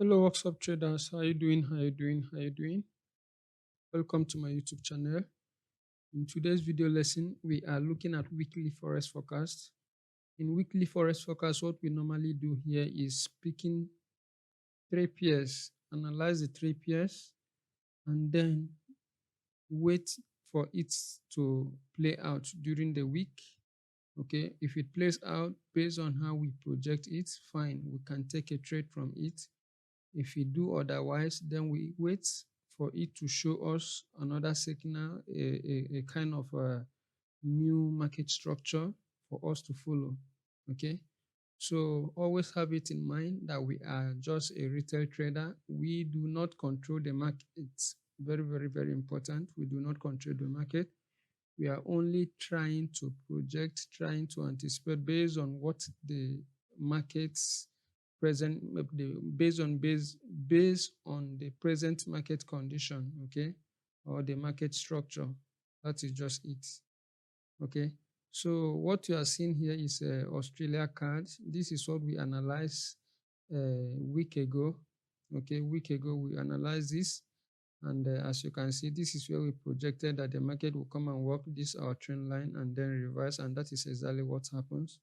Hello, what's up, traders? How you doing? How you doing? How you doing? Welcome to my YouTube channel. In today's video lesson, we are looking at weekly forex forecast. In weekly forex forecast, what we normally do here is picking three pairs, analyze the three pairs, and then wait for it to play out during the week. Okay, if it plays out based on how we project it, fine, we can take a trade from it. If we do otherwise, then we wait for it to show us another signal, a kind of a new market structure for us to follow. Okay, so always have it in mind that we are just a retail trader. We do not control the market. It's very, very, very important. We do not control the market. We are only trying to project, trying to anticipate based on what the markets present, based on the present market condition, okay, or the market structure. That is just it. Okay, so what you are seeing here is Australia card. This is what we analyzed a week ago. Okay, week ago we analyzed this, and as you can see, this is where we projected that the market will come and work this our trend line and then reverse, and that is exactly what happens.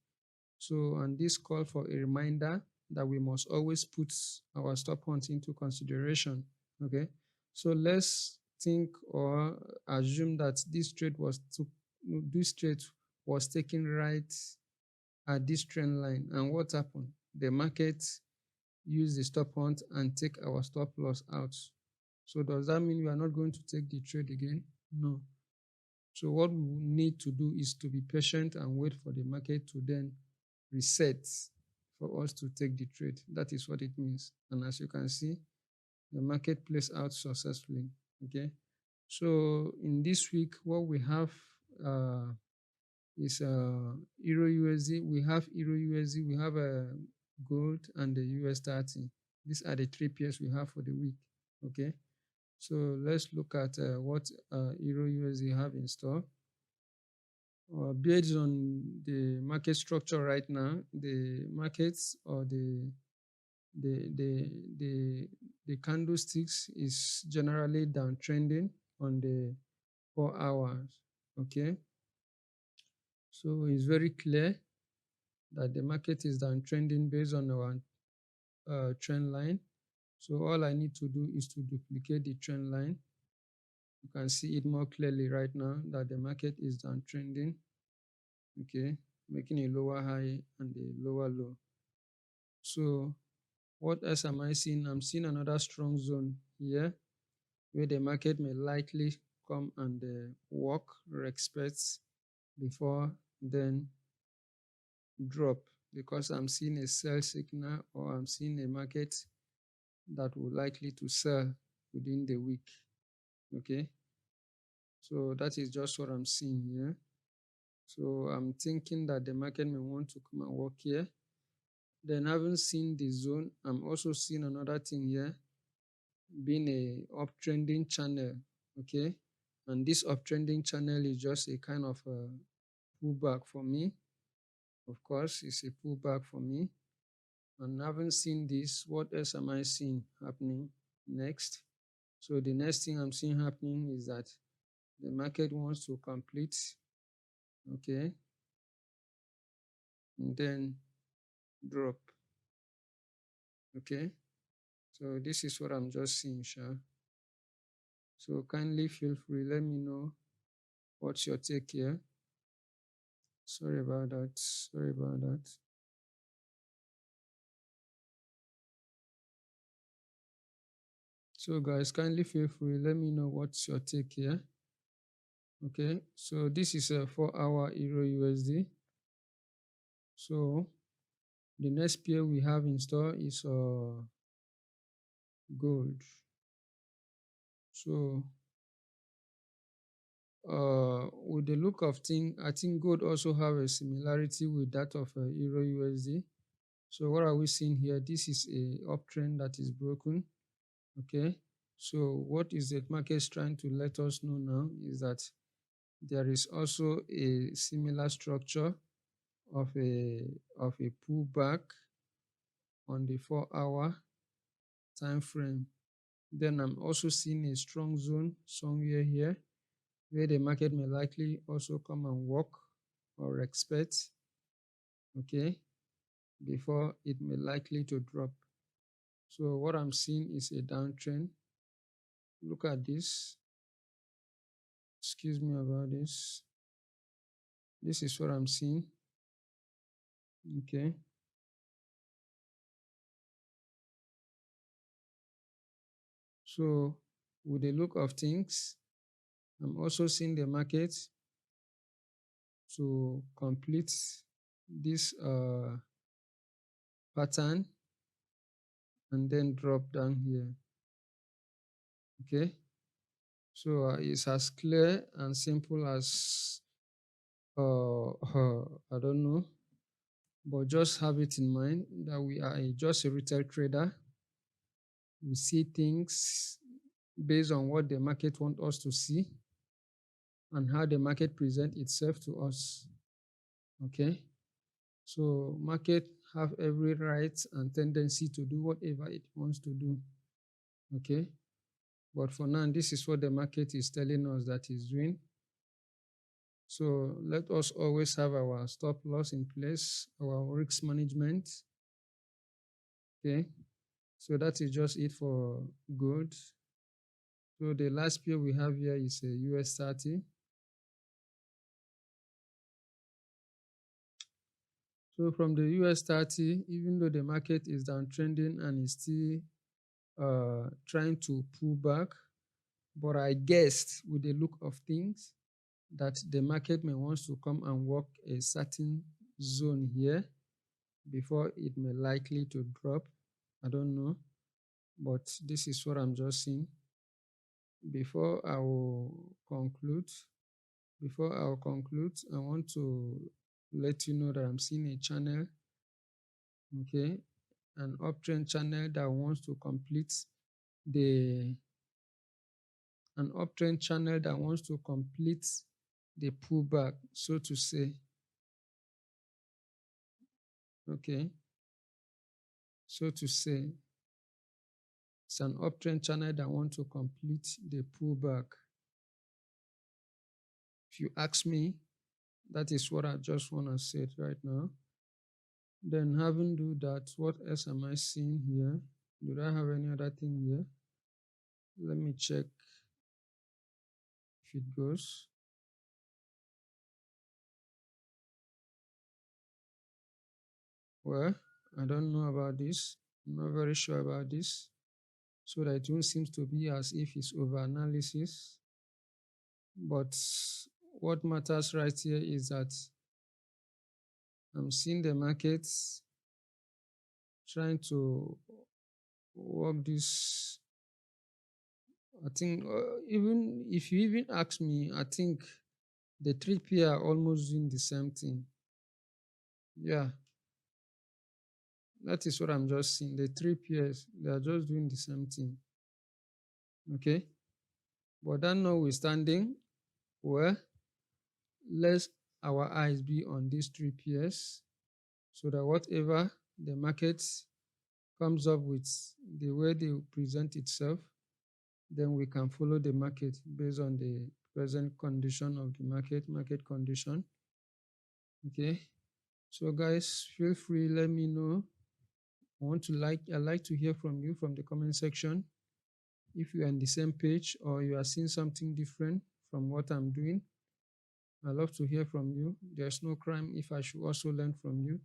So, and this call for a reminder that we must always put our stop hunt into consideration. Okay, so let's think or assume that this trade was taken right at this trend line, and what happened? The market used the stop hunt and take our stop loss out. So does that mean we are not going to take the trade again? No. So what we need to do is to be patient and wait for the market to then reset for us to take the trade. That is what it means. And as you can see, the market plays out successfully. Okay. So in this week, what we have is Euro USD. We have Euro USD. We have gold and the US 30. These are the three pairs we have for the week. Okay. So let's look at what Euro USD have in store. Based on the market structure right now, the markets or the candlesticks is generally downtrending on the 4 hours. Okay, so it's very clear that the market is downtrending based on our trend line. So all I need to do is to duplicate the trend line. You can see it more clearly right now that the market is downtrending. Okay, making a lower high and a lower low. So what else am I seeing? I'm seeing another strong zone here where the market may likely come and walk or expect before then drop, because I'm seeing a sell signal, or I'm seeing a market that will likely to sell within the week. Okay, so that is just what I'm seeing here. So I'm thinking that the market may want to come and work here. Then, having seen the zone, I'm also seeing another thing here being a uptrending channel. Okay, and this uptrending channel is just a kind of a pullback for me. Of course, it's a pullback for me. And having seen this, what else am I seeing happening next? So the next thing I'm seeing happening is that the market wants to complete. Okay, and then drop. Okay, so this is what I'm just seeing, Sha. So kindly feel free, let me know what's your take here. Sorry about that. So guys, kindly feel free, let me know what's your take here. Okay, so this is a 4-hour Euro USD. So the next pair we have in store is gold. So with the look of things, I think gold also have a similarity with that of Euro USD. So what are we seeing here? This is a uptrend that is broken. Okay, so what is the market trying to let us know now is that there is also a similar structure of a pullback on the 4-hour time frame. Then I'm also seeing a strong zone somewhere here where the market may likely also come and walk or expect, okay, before it may likely to drop. So what I'm seeing is a downtrend. Look at this. Excuse me about this. This is what I'm seeing. Okay. So with the look of things, I'm also seeing the market to complete this pattern and then drop down here. Okay. So it's as clear and simple as I don't know, but just have it in mind that we are just a retail trader. We see things based on what the market wants us to see and how the market presents itself to us. Okay, so market have every right and tendency to do whatever it wants to do. Okay, but for now, this is what the market is telling us that it's doing. So let us always have our stop loss in place, our risk management. Okay, so that is just it for gold. So the last pair we have here is a US 30. So from the US 30, even though the market is downtrending and is still trying to pull back, but I guessed with the look of things that the market may want to come and work a certain zone here before it may likely to drop. I don't know, but this is what I'm just seeing. Before I will conclude, I want to let you know that I'm seeing a channel, okay, an uptrend channel that wants to complete the pullback, so to say. Okay, so to say, it's an uptrend channel that wants to complete the pullback. If you ask me, that is what I just want to say right now. Then having do that, what else am I seeing here? Do I have any other thing here? Let me check if it goes. Well, I don't know about this. I'm not very sure about this. So that it won't seem to be as if it's over analysis. But what matters right here is that I'm seeing the markets trying to work this. I think even if you even ask me, I think the three P are almost doing the same thing. Yeah, that is what I'm just seeing. The three pairs, they are just doing the same thing. Okay, but that notwithstanding, well, let our eyes be on these three pairs so that whatever the market comes up with, the way they present itself, then we can follow the market based on the present condition of the market condition. Okay, so guys, feel free, let me know. I like to hear from you from the comment section. If you are on the same page or you are seeing something different from what I'm doing, I love to hear from you. There's no crime if I should also learn from you.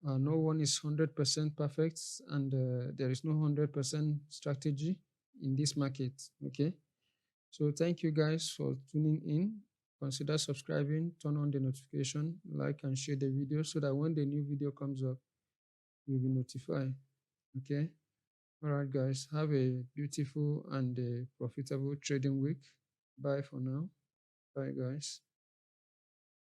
No one is 100% perfect, and there is no 100% strategy in this market. Okay, so thank you guys for tuning in. Consider subscribing, turn on the notification, like and share the video so that when the new video comes up, you'll be notified. Okay, all right guys, have a beautiful and a profitable trading week. Bye for now. Bye guys.